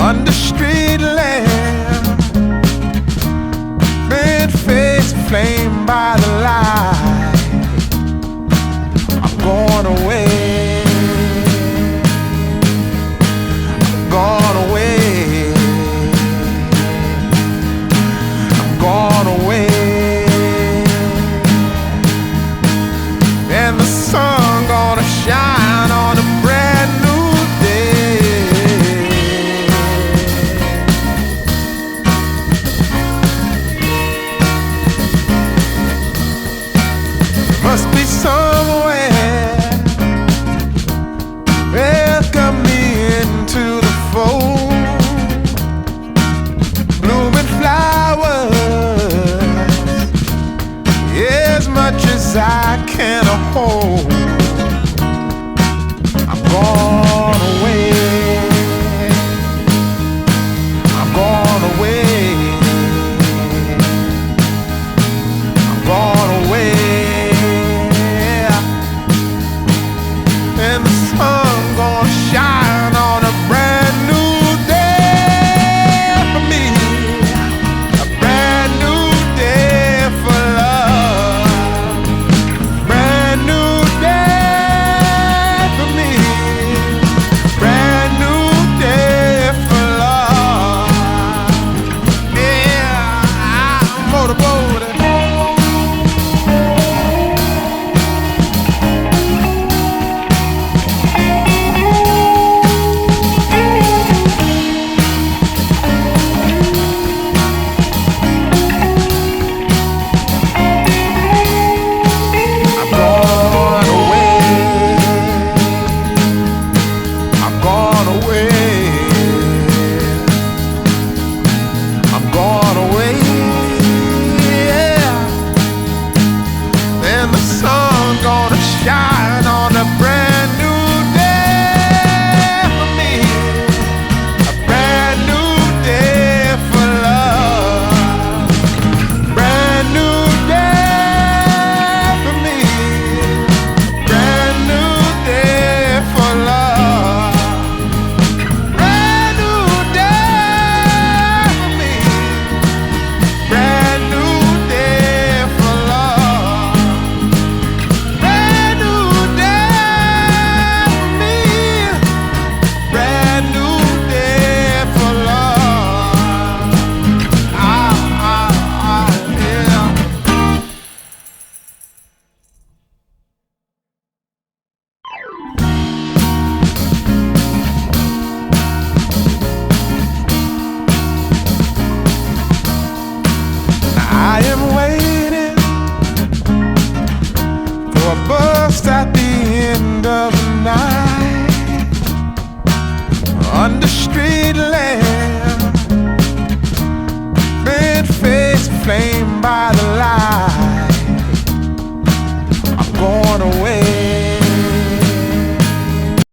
under street lamp, red face flamed by the light. I'm going away, I'm gone away, I'm gone away. And the sun gonna shine on a brand new day. Must be somewhere welcome me into the fold. Blooming flowers, as much as I can hold. I'm gone away, I'm gone away, I'm gone away. And the sun